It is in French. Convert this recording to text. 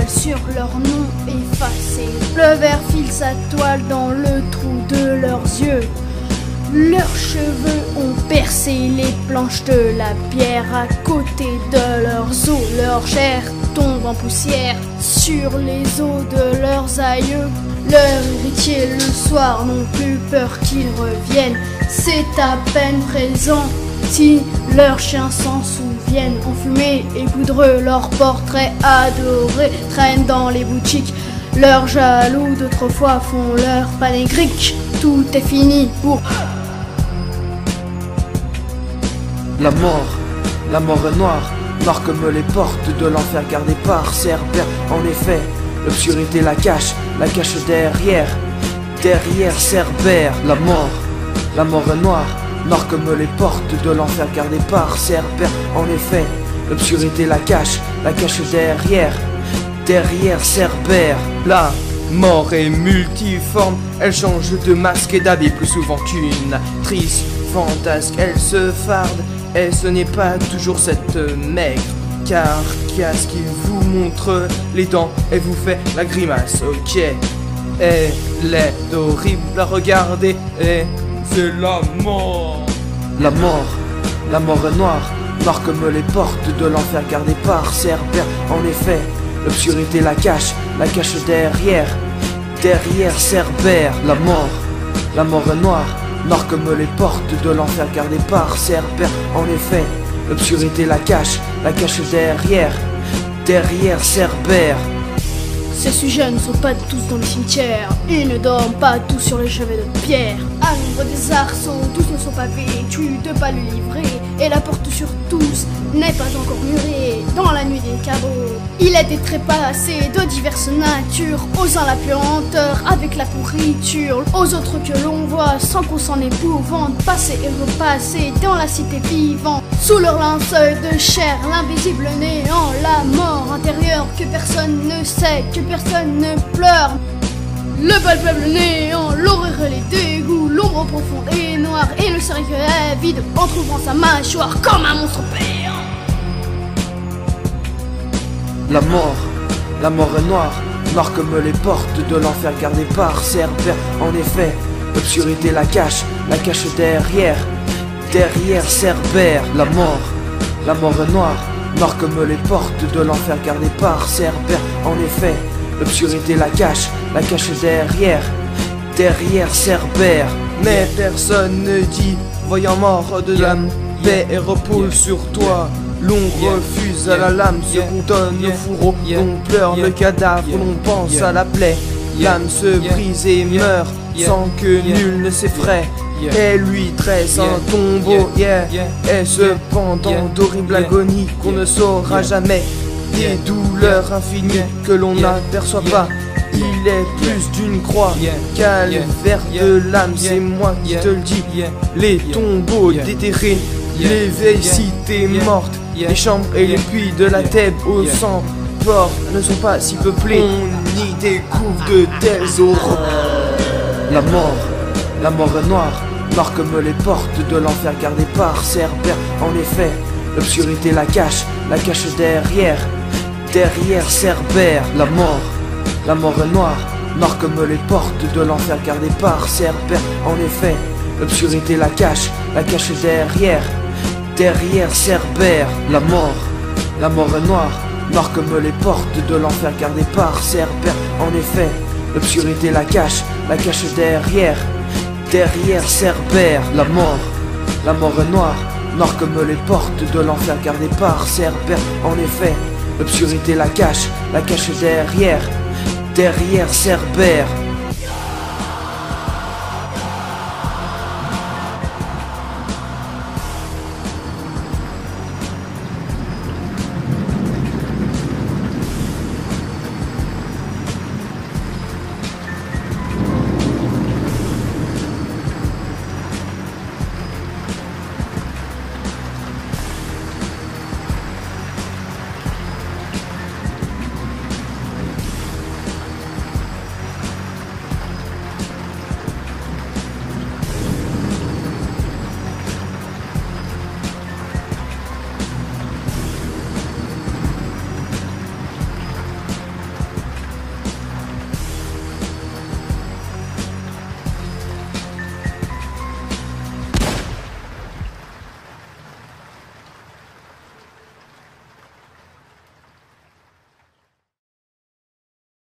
voile sur leur nom effacé. Le ver file sa toile dans le trou de leurs yeux. Leurs cheveux ont percé les planches de la pierre. À côté de leurs os, leur chair tombe en poussière sur les os de leurs aïeux. Leurs héritiers le soir n'ont plus peur qu'ils reviennent. C'est à peine présent si leurs chiens s'en souviennent. Enfumés et poudreux, leurs portraits adorés traînent dans les boutiques. Leurs jaloux d'autrefois font leur panégyrique. Tout est fini pour la mort est noire, noire comme les portes de l'enfer gardées par Cerbère. En effet, l'obscurité la cache derrière Cerbère. La mort est noire, noire comme les portes de l'enfer gardées par Cerbère. En effet, l'obscurité la cache derrière Cerbère. La mort est multiforme, elle change de masque et d'habit plus souvent qu'une actrice fantasque. Elle se farde et ce n'est pas toujours cette maigre carcasse qui vous montre les dents et vous fait la grimace. Ok, elle est horrible à regarder et c'est la mort. La mort est noire, noire comme les portes de l'enfer gardées par Cerbère. En effet, l'obscurité la cache derrière Cerbère. La mort est noire, noire comme les portes de l'enfer gardées par Cerbère. En effet, l'obscurité la cache derrière Cerbère. Ces sujets ne sont pas tous dans le cimetière. Ils ne dorment pas tous sur les chevets de pierre. À l'ombre des arceaux, tous ne sont pas vêtus de pas le livrer. Et la porte sur tous n'est pas encore murée. Dans la nuit des caveaux, il est trépassé de diverses natures, aux uns la puanteur avec la pourriture, aux autres que l'on voit sans qu'on s'en épouvante, passer et repasser dans la cité vivante. Sous leur linceul de chair, l'invisible néant, la mort intérieure que personne ne sait, que personne ne pleure. Le palpable néant, l'horreur et les dégoûts, l'ombre profonde et noire, et le cercle est vide en trouvant sa mâchoire comme un monstre péant. La mort est noire, noire comme les portes de l'enfer gardées par Cerbère. En effet, l'obscurité la cache derrière Cerbère. La mort est noire, noire comme les portes de l'enfer gardées par Cerbère. En effet, l'obscurité la cache derrière Cerbère. Mais personne ne dit, voyant mort de l'âme, paix et repose sur toi. L'on refuse à la lame ce qu'on donne au fourreau. L'on pleure le cadavre, l'on pense à la plaie. L'âme se brise et meurt sans que nul ne s'effraie. Et lui tresse un tombeau, et cependant d'horrible agonie qu'on ne saura jamais. Des douleurs infinies que l'on n'aperçoit pas. Il est plus d'une croix calvaire de l'âme, c'est moi qui te le dis. Les tombeaux déterrés, les vieilles cités mortes, les chambres et les puits de la Thèbes au sang port ne sont pas si peuplés. On y découvre de telles horreurs. La mort est noire, noire comme les portes de l'enfer gardées par Cerbère. En effet, l'obscurité la cache derrière Cerbère. La mort est noire, noire comme les portes de l'enfer gardées par Cerbère. En effet, l'obscurité la cache derrière Cerbère. La mort est noire, noire comme les portes de l'enfer gardées par Cerbère. En effet, l'obscurité la cache derrière Cerbère. La mort est noire, noire comme les portes de l'enfer gardées par Cerbère. En effet, l'obscurité la cache derrière Cerbère.